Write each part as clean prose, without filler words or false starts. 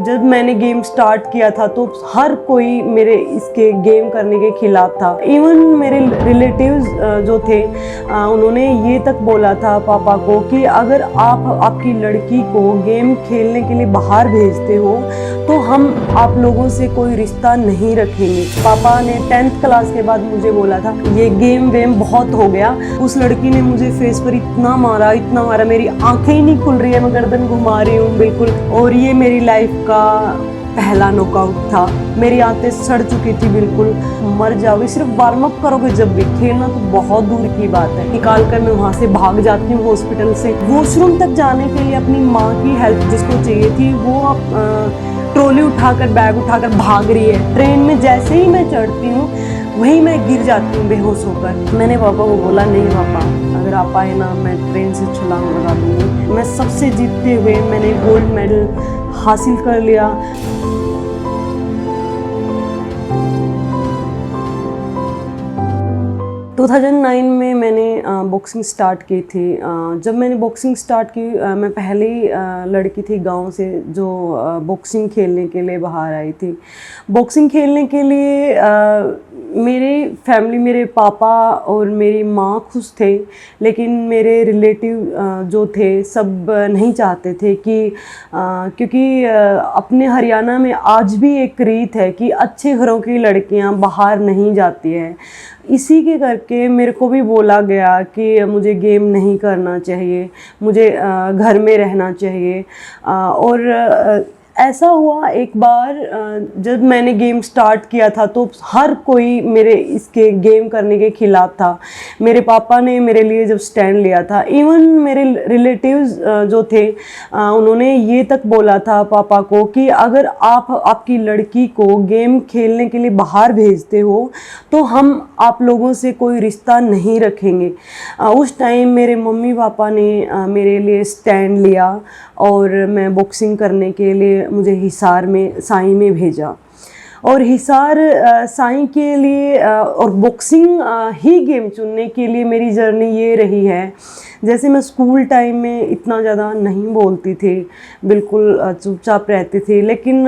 जब मैंने game start किया था तो हर कोई मेरे इसके गेम करने के खिलाफ था। इवन मेरे रिलेटिव्स जो थे उन्होंने ये तक बोला था पापा को कि अगर आप आपकी लड़की को गेम खेलने के लिए बाहर भेजते हो तो हम आप लोगों से कोई रिश्ता नहीं रखेंगे। पापा ने 10th क्लास के बाद मुझे बोला था ये गेम वेम बहुत हो गया। उस लड़की ने मुझे फेस पर इतना मारा, मेरी आंखें ही नहीं खुल रही है, मैं गर्दन घुमा रही हूँ बिल्कुल। और ये मेरी लाइफ का पहला नॉकआउट था। मेरी आंखें सड़ चुकी थी बिल्कुल। मर जाओगे, सिर्फ वार्म अप करोगे जब भी, खेलना तो बहुत दूर की बात है। निकाल कर मैं वहाँ से भाग जाती हूँ हॉस्पिटल से। वॉशरूम तक जाने के लिए अपनी माँ की हेल्प जिसको चाहिए थी वो ट्रॉली उठाकर, बैग उठाकर भाग रही है। ट्रेन में जैसे ही मैं चढ़ती हूँ वहीं मैं गिर जाती हूँ बेहोश होकर। मैंने पापा को बोला नहीं पापा, अगर आप आए ना मैं ट्रेन से छलांग लगा दूँगी। मैं सबसे जीतते हुए मैंने गोल्ड मेडल हासिल कर लिया। टू 2009 में मैंने बॉक्सिंग स्टार्ट की थी। जब मैंने बॉक्सिंग स्टार्ट की, मैं पहली लड़की थी गांव से जो बॉक्सिंग खेलने के लिए बाहर आई थी। बॉक्सिंग खेलने के लिए मेरी फैमिली, मेरे पापा और मेरी माँ खुश थे, लेकिन मेरे रिलेटिव जो थे सब नहीं चाहते थे कि क्योंकि अपने हरियाणा में आज भी एक रीत है कि अच्छे घरों की लड़कियाँ बाहर नहीं जाती हैं। इसी के करके मेरे को भी बोला गया कि मुझे गेम नहीं करना चाहिए, मुझे घर में रहना चाहिए। और ऐसा हुआ एक बार जब मैंने गेम स्टार्ट किया था तो हर कोई मेरे इसके गेम करने के खिलाफ था। मेरे पापा ने मेरे लिए जब स्टैंड लिया था, इवन मेरे रिलेटिव्स जो थे उन्होंने ये तक बोला था पापा को कि अगर आप आपकी लड़की को गेम खेलने के लिए बाहर भेजते हो तो हम आप लोगों से कोई रिश्ता नहीं रखेंगे। उस टाइम मेरे मम्मी पापा ने मेरे लिए स्टैंड लिया और मैं बॉक्सिंग करने के लिए मुझे हिसार में साई में भेजा। और हिसार साई के लिए और बॉक्सिंग ही गेम चुनने के लिए मेरी जर्नी ये रही है। जैसे मैं स्कूल टाइम में इतना ज़्यादा नहीं बोलती थी, बिल्कुल चुपचाप रहती थी, लेकिन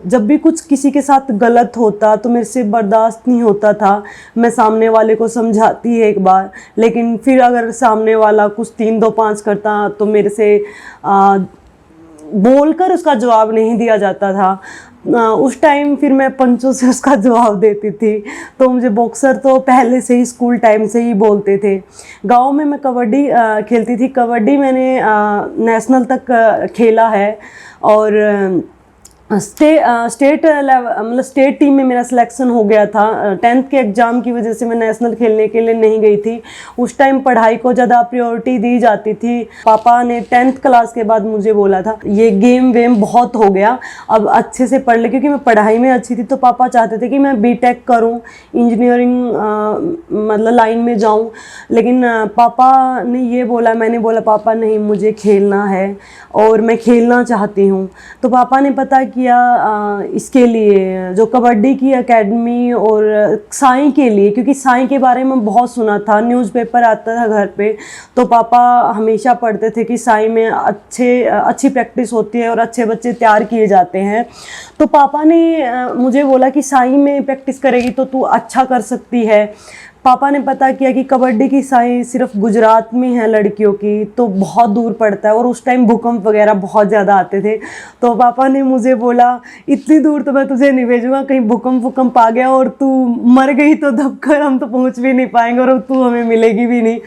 जब भी कुछ किसी के साथ गलत होता तो मेरे से बर्दाश्त नहीं होता था। मैं सामने वाले को समझाती है एक बार, लेकिन फिर अगर सामने वाला कुछ 3 2 5 करता तो मेरे से बोलकर उसका जवाब नहीं दिया जाता था। उस टाइम फिर मैं पंचों से उसका जवाब देती थी। तो मुझे बॉक्सर तो पहले से ही स्कूल टाइम से ही बोलते थे। गांव में मैं कबड्डी खेलती थी। कबड्डी मैंने नेशनल तक खेला है और स्टेट लेवल मतलब स्टेट टीम में मेरा सिलेक्शन हो गया था। 10th के एग्ज़ाम की वजह से मैं नेशनल खेलने के लिए नहीं गई थी। उस टाइम पढ़ाई को ज़्यादा प्रायोरिटी दी जाती थी। पापा ने 10th क्लास के बाद मुझे बोला था ये गेम वेम बहुत हो गया, अब अच्छे से पढ़ ले, क्योंकि मैं पढ़ाई में अच्छी थी। तो पापा चाहते थे कि मैं बीटेक करूं, इंजीनियरिंग मतलब लाइन में जाऊं। लेकिन पापा ने ये बोला, मैंने बोला पापा नहीं, मुझे खेलना है और मैं खेलना चाहती हूँ। तो पापा ने पता किया इसके लिए जो कबड्डी की एकेडमी और साई के लिए, क्योंकि साई के बारे में बहुत सुना था, न्यूज़पेपर आता था घर पे। तो पापा हमेशा पढ़ते थे कि साई में अच्छी प्रैक्टिस होती है और अच्छे बच्चे तैयार किए जाते हैं। तो पापा ने मुझे बोला कि साई में प्रैक्टिस करेगी तो तू अच्छा कर सकती है। पापा ने पता किया कि कबड्डी की साई सिर्फ गुजरात में है लड़कियों की, तो बहुत दूर पड़ता है और उस टाइम भूकंप वगैरह बहुत ज़्यादा आते थे। तो पापा ने मुझे बोला इतनी दूर तो मैं तुझे नहीं भेजूँगा, कहीं भूकंप आ गया और तू मर गई तो दबकर हम तो पहुँच भी नहीं पाएंगे और तू हमें मिलेगी भी नहीं,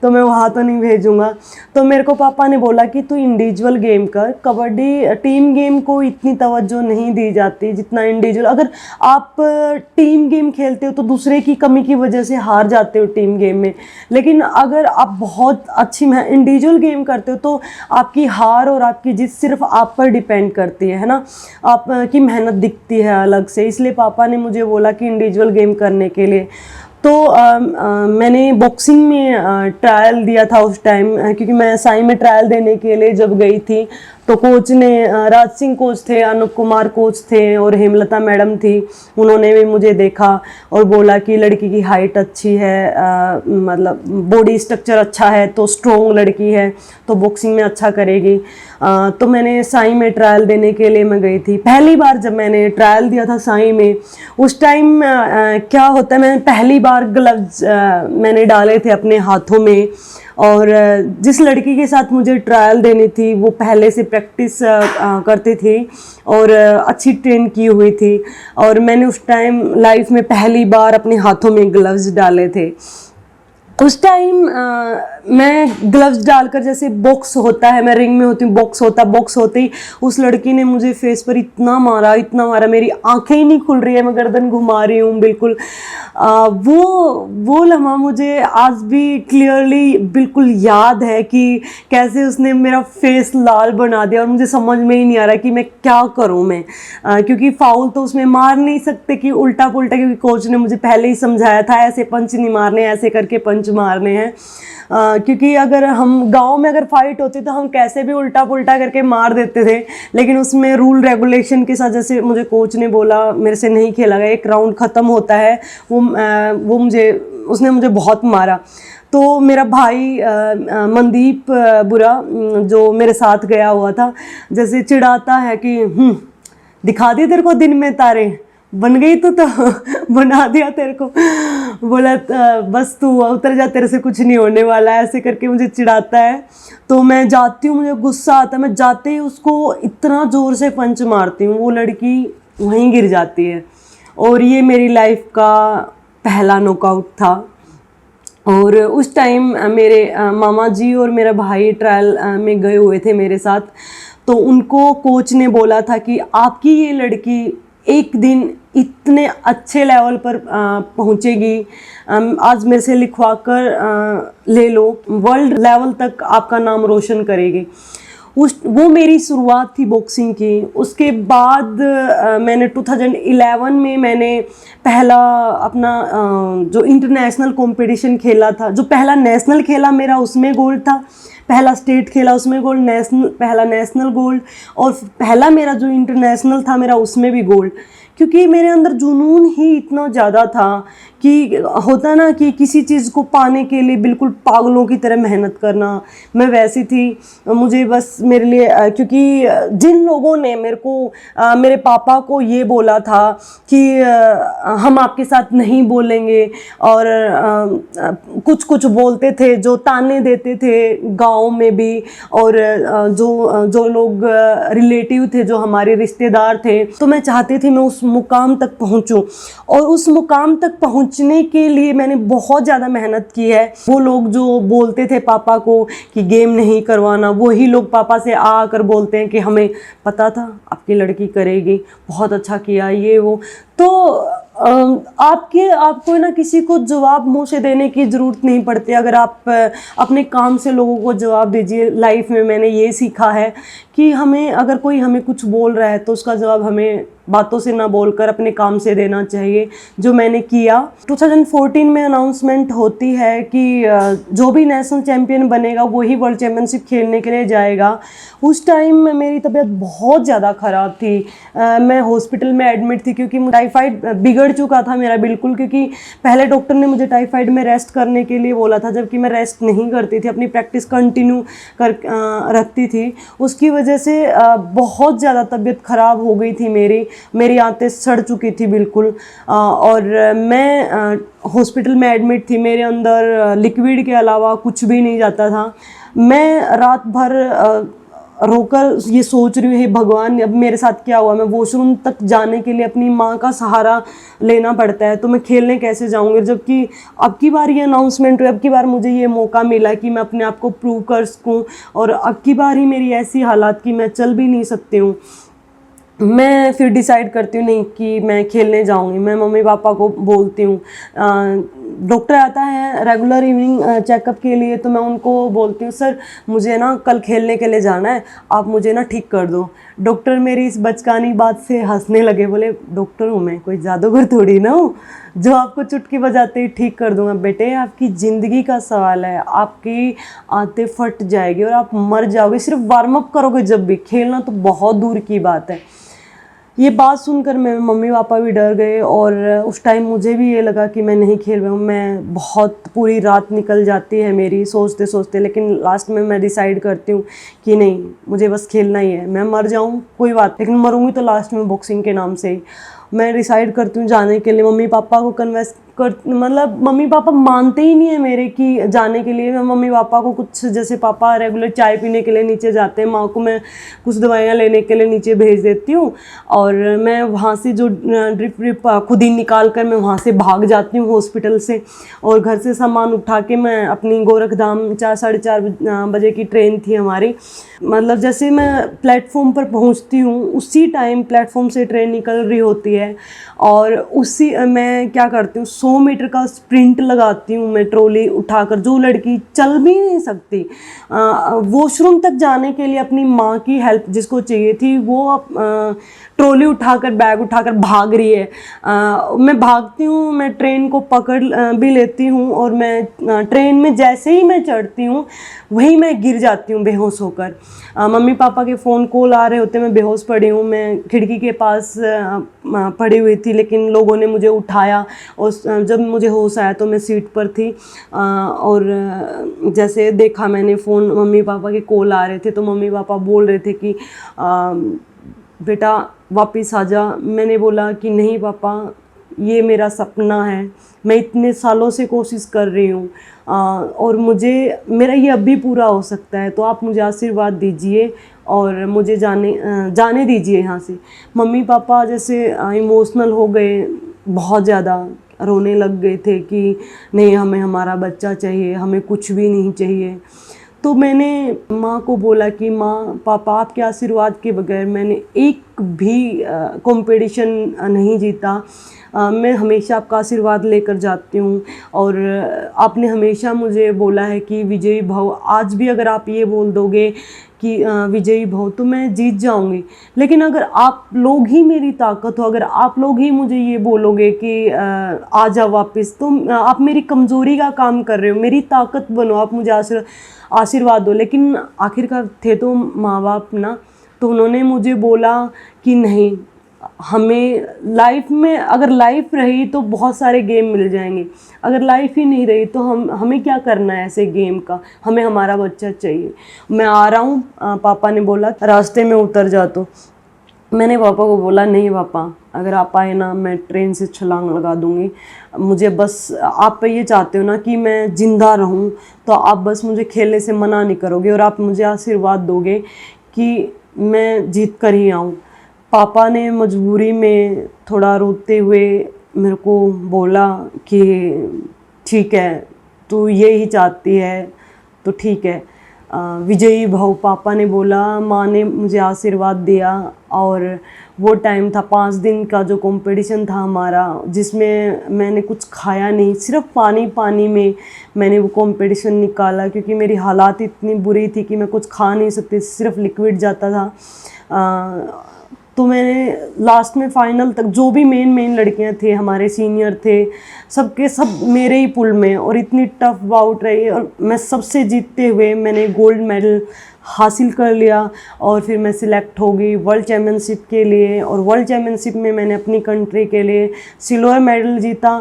तो मैं वहाँ तो नहीं भेजूँगा। तो मेरे को पापा ने बोला कि तू इंडिविजुअल गेम कर, कबड्डी टीम गेम को इतनी तवज्जो नहीं दी जाती जितना इंडिविजुअल। अगर आप टीम गेम खेलते हो तो दूसरे की कमी की वजह से हार जाते हो टीम गेम में, लेकिन अगर आप बहुत अच्छी इंडिविजुअल गेम करते हो तो आपकी हार और आपकी जीत सिर्फ आप पर डिपेंड करती है ना, आपकी मेहनत दिखती है अलग से। इसलिए पापा ने मुझे बोला कि इंडिविजुअल गेम करने के लिए। तो मैंने बॉक्सिंग में ट्रायल दिया था उस टाइम, क्योंकि मैं साई में ट्रायल देने के लिए जब गई थी तो कोच ने राज सिंह कोच थे, अनूप कुमार कोच थे और हेमलता मैडम थी। उन्होंने भी मुझे देखा और बोला कि लड़की की हाइट अच्छी है, मतलब बॉडी स्ट्रक्चर अच्छा है, तो स्ट्रॉन्ग लड़की है, तो बॉक्सिंग में अच्छा करेगी। तो मैंने साई में ट्रायल देने के लिए मैं गई थी। पहली बार जब मैंने ट्रायल दिया था साई में, उस टाइम क्या होता है, मैंने पहली बार ग्लव्स मैंने डाले थे अपने हाथों में, और जिस लड़की के साथ मुझे ट्रायल देनी थी वो पहले से प्रैक्टिस करती थी और अच्छी ट्रेन की हुई थी, और मैंने उस टाइम लाइफ में पहली बार अपने हाथों में ग्लव्स डाले थे। उस टाइम मैं ग्लव्स डालकर, जैसे बॉक्स होता है, मैं रिंग में होती हूँ, बॉक्स होते ही उस लड़की ने मुझे फेस पर इतना मारा, मेरी आंखें ही नहीं खुल रही है, मैं गर्दन घुमा रही हूँ बिल्कुल। वो लम्हा मुझे आज भी क्लियरली बिल्कुल याद है कि कैसे उसने मेरा फेस लाल बना दिया, और मुझे समझ में ही नहीं आ रहा कि मैं क्या करूँ मैं, क्योंकि फाउल तो उसमें मार नहीं सकते कि उल्टा पुल्टा, क्योंकि कोच ने मुझे पहले ही समझाया था ऐसे पंच नहीं मारने, ऐसे करके पंच मारने हैं। क्योंकि अगर हम गांव में अगर फाइट होती तो हम कैसे भी उल्टा पुल्टा करके मार देते थे, लेकिन उसमें रूल रेगुलेशन के साथ, जैसे मुझे कोच ने बोला मेरे से नहीं खेला गया, एक राउंड ख़त्म होता है, उसने मुझे बहुत मारा। तो मेरा भाई मनदीप बुरा, जो मेरे साथ गया हुआ था, जैसे चिढ़ाता है कि दिखा दिए तेरे को दिन में तारे, बन गई तो बना दिया तेरे को, बोला बस तू उतर जा, तेरे से कुछ नहीं होने वाला है, ऐसे करके मुझे चिढ़ाता है। तो मैं जाती हूँ, मुझे गुस्सा आता है, मैं जाते ही उसको इतना ज़ोर से पंच मारती हूँ, वो लड़की वहीं गिर जाती है। और ये मेरी लाइफ का पहला नॉकआउट था। और उस टाइम मेरे मामा जी और मेरा भाई ट्रायल में गए हुए थे मेरे साथ, तो उनको कोच ने बोला था कि आपकी ये लड़की एक दिन इतने अच्छे लेवल पर पहुंचेगी, आज मेरे से लिखवा कर ले लो, वर्ल्ड लेवल तक आपका नाम रोशन करेगी। वो मेरी शुरुआत थी बॉक्सिंग की। उसके बाद मैंने 2011 में मैंने पहला अपना जो इंटरनेशनल कंपटीशन खेला था, जो पहला नेशनल खेला मेरा उसमें गोल्ड था, पहला स्टेट खेला उसमें गोल्ड, पहला नेशनल गोल्ड, और पहला मेरा जो इंटरनेशनल था मेरा उसमें भी गोल्ड। क्योंकि मेरे अंदर जुनून ही इतना ज़्यादा था कि होता ना कि किसी चीज़ को पाने के लिए बिल्कुल पागलों की तरह मेहनत करना, मैं वैसी थी। मुझे बस मेरे लिए क्योंकि जिन लोगों ने मेरे को मेरे पापा को ये बोला था कि हम आपके साथ नहीं बोलेंगे, और कुछ कुछ बोलते थे, जो ताने देते थे गांव में भी, और जो लोग रिलेटिव थे, जो हमारे रिश्तेदार थे, तो मैं चाहती थी मैं उस मुकाम तक पहुंचूं, और उस मुकाम तक पहुंचने के लिए मैंने बहुत ज़्यादा मेहनत की है। वो लोग जो बोलते थे पापा को कि गेम नहीं करवाना, वही लोग पापा से आकर बोलते हैं कि हमें पता था आपकी लड़की करेगी, बहुत अच्छा किया ये वो। तो आपको ना किसी को जवाब मुंह से देने की ज़रूरत नहीं पड़ती, अगर आप अपने काम से लोगों को जवाब दीजिए। लाइफ में मैंने ये सीखा है कि अगर कोई हमें कुछ बोल रहा है तो उसका जवाब हमें बातों से ना बोलकर अपने काम से देना चाहिए, जो मैंने किया। 2014 में अनाउंसमेंट होती है कि जो भी नेशनल चैम्पियन बनेगा वही वर्ल्ड चैम्पियनशिप खेलने के लिए जाएगा। उस टाइम में मेरी तबीयत बहुत ज़्यादा ख़राब थी, मैं हॉस्पिटल में एडमिट थी, क्योंकि टाइफाइड बिगड़ चुका था मेरा बिल्कुल। क्योंकि पहले डॉक्टर ने मुझे टाइफाइड में रेस्ट करने के लिए बोला था, जबकि मैं रेस्ट नहीं करती थी, अपनी प्रैक्टिस कंटिन्यू कर रखती थी। उसकी वजह से बहुत ज़्यादा तबीयत ख़राब हो गई थी मेरी आंतें सड़ चुकी थी बिल्कुल, और मैं हॉस्पिटल में एडमिट थी। मेरे अंदर लिक्विड के अलावा कुछ भी नहीं जाता था। मैं रात भर रोकर ये सोच रही हूँ, हे भगवान अब मेरे साथ क्या हुआ, मैं वॉशरूम तक जाने के लिए अपनी माँ का सहारा लेना पड़ता है, तो मैं खेलने कैसे जाऊँगी, जबकि अब की बार ये अनाउंसमेंट हुई, अब की बार मुझे ये मौका मिला कि मैं अपने आप को प्रूव कर सकूँ, और अब की बार ही मेरी ऐसी हालात कि मैं चल भी नहीं सकती हूँ। मैं फिर डिसाइड करती हूँ नहीं कि मैं खेलने जाऊँगी। मैं मम्मी पापा को बोलती हूँ, डॉक्टर आता है रेगुलर इवनिंग चेकअप के लिए, तो मैं उनको बोलती हूँ सर मुझे ना कल खेलने के लिए जाना है, आप मुझे ना ठीक कर दो। डॉक्टर मेरी इस बचकानी बात से हंसने लगे, बोले डॉक्टर हूँ मैं, कोई जादूगर थोड़ी ना हूँ जो आपको चुटकी बजाते ही ठीक कर दूंगा। बेटे आपकी ज़िंदगी का सवाल है, आपकी आंतें फट जाएगी और आप मर जाओगे सिर्फ वार्म अप करोगे जब भी, खेलना तो बहुत दूर की बात है। ये बात सुनकर मेरे मम्मी पापा भी डर गए और उस टाइम मुझे भी ये लगा कि मैं नहीं खेल रहा हूँ। मैं बहुत पूरी रात निकल जाती है मेरी सोचते सोचते, लेकिन लास्ट में मैं डिसाइड करती हूँ कि नहीं मुझे बस खेलना ही है, मैं मर जाऊँ कोई बात, लेकिन मरूंगी तो लास्ट में बॉक्सिंग के नाम से ही। मैं डिसाइड करती हूँ जाने के लिए, मम्मी पापा को कन्वेंस कर, मतलब मम्मी पापा मानते ही नहीं है मेरे कि जाने के लिए। मैं मम्मी पापा को कुछ, जैसे पापा रेगुलर चाय पीने के लिए नीचे जाते हैं, माँ को मैं कुछ दवाइयाँ लेने के लिए नीचे भेज देती हूँ और मैं वहाँ से जो ड्रिप व्रिप खुद ही निकाल कर मैं वहाँ से भाग जाती हूँ हॉस्पिटल से, और घर से सामान उठा के मैं अपनी गोरखधाम 4-4:30 बजे की ट्रेन थी हमारी, मतलब जैसे मैं प्लेटफॉर्म पर पहुँचती हूँ उसी टाइम प्लेटफॉर्म से ट्रेन निकल रही होती है और उसी मैं क्या करती हूँ 100 मीटर का स्प्रिंट लगाती हूँ मैं ट्रॉली उठाकर। जो लड़की चल भी नहीं सकती, वॉशरूम तक जाने के लिए अपनी माँ की हेल्प जिसको चाहिए थी, वो ट्रॉली उठाकर बैग उठाकर भाग रही है। मैं भागती हूँ, मैं ट्रेन को पकड़ भी लेती हूँ और मैं ट्रेन में जैसे ही मैं चढ़ती हूँ वहीं मैं गिर जाती हूँ बेहोश होकर। मम्मी पापा के फ़ोन कॉल आ रहे होते, मैं बेहोश पड़ी हूँ, मैं खिड़की के पास पड़ी हुई थी, लेकिन लोगों ने मुझे उठाया और जब मुझे होश आया तो मैं सीट पर थी। और जैसे देखा मैंने फ़ोन, मम्मी पापा के कॉल आ रहे थे, तो मम्मी पापा बोल रहे थे कि बेटा वापस आ जा। मैंने बोला कि नहीं पापा ये मेरा सपना है, मैं इतने सालों से कोशिश कर रही हूँ और मुझे मेरा ये अब भी पूरा हो सकता है, तो आप मुझे आशीर्वाद दीजिए और मुझे जाने दीजिए यहाँ से। मम्मी पापा जैसे इमोशनल हो गए, बहुत ज़्यादा रोने लग गए थे कि नहीं हमें हमारा बच्चा चाहिए, हमें कुछ भी नहीं चाहिए। तो मैंने माँ को बोला कि माँ पापा आपके आशीर्वाद के बगैर मैंने एक भी कंपटीशन नहीं जीता, मैं हमेशा आपका आशीर्वाद लेकर जाती हूँ और आपने हमेशा मुझे बोला है कि विजयी भव। आज भी अगर आप ये बोल दोगे कि विजयी भव तो मैं जीत जाऊंगी, लेकिन अगर आप लोग ही मेरी ताकत हो, अगर आप लोग ही मुझे ये बोलोगे कि आ जा वापस, तो आप मेरी कमज़ोरी का काम कर रहे हो, मेरी ताकत बनो, आप मुझे आशीर्वाद दो। लेकिन आखिरकार थे तो माँ बाप ना, तो उन्होंने मुझे बोला कि नहीं, हमें लाइफ में अगर लाइफ रही तो बहुत सारे गेम मिल जाएंगे, अगर लाइफ ही नहीं रही तो हमें क्या करना है ऐसे गेम का, हमें हमारा बच्चा चाहिए। मैं आ रहा हूँ, पापा ने बोला रास्ते में उतर जा। तो मैंने पापा को बोला नहीं पापा, अगर आप आए ना मैं ट्रेन से छलांग लगा दूँगी, मुझे बस आप ये चाहते हो ना कि मैं ज़िंदा रहूँ, तो आप बस मुझे खेलने से मना नहीं करोगे और आप मुझे आशीर्वाद दोगे कि मैं जीत कर ही आऊँ। पापा ने मजबूरी में थोड़ा रोते हुए मेरे को बोला कि ठीक है तू ये ही चाहती है तो ठीक है, विजयी भव। पापा ने बोला, माँ ने मुझे आशीर्वाद दिया और वो टाइम था 5 दिन का जो कंपटीशन था हमारा, जिसमें मैंने कुछ खाया नहीं, सिर्फ पानी पानी में मैंने वो कंपटीशन निकाला, क्योंकि मेरी हालात इतनी बुरी थी कि मैं कुछ खा नहीं सकती, सिर्फ लिक्विड जाता था। तो मैंने लास्ट में फाइनल तक, जो भी मेन लड़कियां थे हमारे सीनियर थे, सबके सब मेरे ही पुल में, और इतनी टफ बाउट रही और मैं सबसे जीतते हुए मैंने गोल्ड मेडल हासिल कर लिया और फिर मैं सिलेक्ट हो गई वर्ल्ड चैम्पियनशिप के लिए। और वर्ल्ड चैम्पियनशिप में मैंने अपनी कंट्री के लिए सिल्वर मेडल जीता,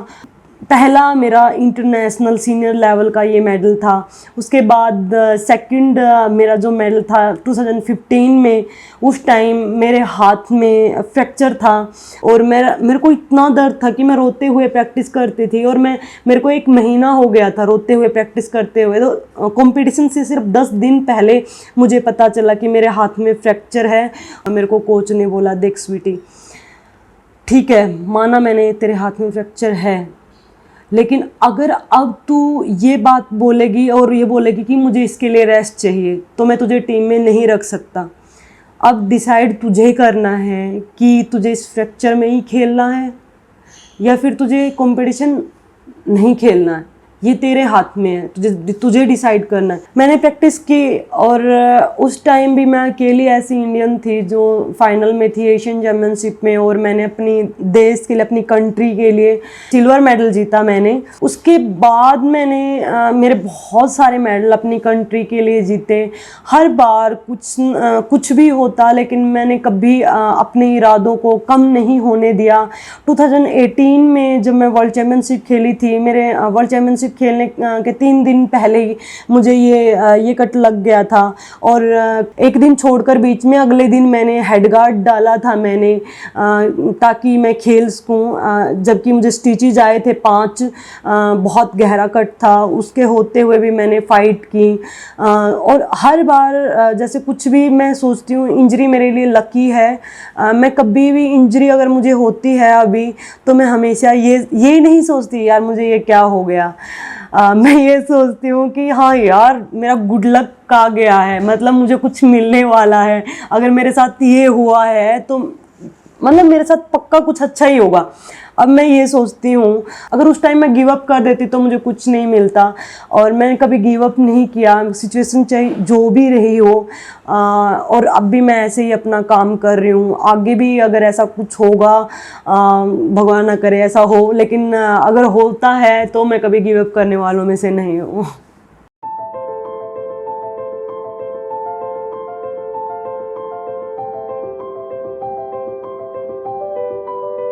पहला मेरा इंटरनेशनल सीनियर लेवल का ये मेडल था। उसके बाद सेकंड मेरा जो मेडल था 2015 में, उस टाइम मेरे हाथ में फ्रैक्चर था और मेरे को इतना दर्द था कि मैं रोते हुए प्रैक्टिस करती थी, और मेरे को 1 महीना हो गया था रोते हुए प्रैक्टिस करते हुए। तो कंपटीशन से सिर्फ 10 दिन पहले मुझे पता चला कि मेरे हाथ में फ्रैक्चर है। मेरे को कोच ने बोला देख स्वीटी, ठीक है माना मैंने तेरे हाथ में फ्रैक्चर है, लेकिन अगर अब तू ये बात बोलेगी और ये बोलेगी कि मुझे इसके लिए रेस्ट चाहिए, तो मैं तुझे टीम में नहीं रख सकता। अब डिसाइड तुझे करना है कि तुझे इस फ्रैक्चर में ही खेलना है या फिर तुझे कंपटीशन नहीं खेलना है, ये तेरे हाथ में है, तुझे तुझे डिसाइड करना है। मैंने प्रैक्टिस की और उस टाइम भी मैं अकेली ऐसी इंडियन थी जो फाइनल में थी एशियन चैम्पियनशिप में, और मैंने अपनी देश के लिए, अपनी कंट्री के लिए सिल्वर मेडल जीता मैंने। उसके बाद मैंने मेरे बहुत सारे मेडल अपनी कंट्री के लिए जीते। हर बार कुछ भी होता, लेकिन मैंने कभी अपने इरादों को कम नहीं होने दिया। 2018 में जब मैं वर्ल्ड चैम्पियनशिप खेली थी, मेरे वर्ल्ड चैम्पियनशिप खेलने के 3 दिन पहले ही मुझे ये कट लग गया था, और एक दिन छोड़कर बीच में अगले दिन मैंने हेड गार्ड डाला था मैंने, ताकि मैं खेल सकूं, जबकि मुझे स्टिचेज आए थे 5। बहुत गहरा कट था, उसके होते हुए भी मैंने फाइट की। और हर बार जैसे कुछ भी मैं सोचती हूँ, इंजरी मेरे लिए लकी है। मैं कभी भी इंजरी अगर मुझे होती है अभी, तो मैं हमेशा ये नहीं सोचती यार मुझे ये क्या हो गया। मैं ये सोचती हूँ कि हाँ यार मेरा गुड लक आ गया है, मतलब मुझे कुछ मिलने वाला है। अगर मेरे साथ ये हुआ है तो मतलब मेरे साथ पक्का कुछ अच्छा ही होगा। अब मैं ये सोचती हूँ, अगर उस टाइम मैं गिव अप कर देती तो मुझे कुछ नहीं मिलता, और मैंने कभी गिव अप नहीं किया, सिचुएशन चाहे जो भी रही हो। और अब भी मैं ऐसे ही अपना काम कर रही हूँ। आगे भी अगर ऐसा कुछ होगा, भगवान ना करे ऐसा हो, लेकिन अगर होता है तो मैं कभी गिव अप करने वालों में से नहीं हूँ।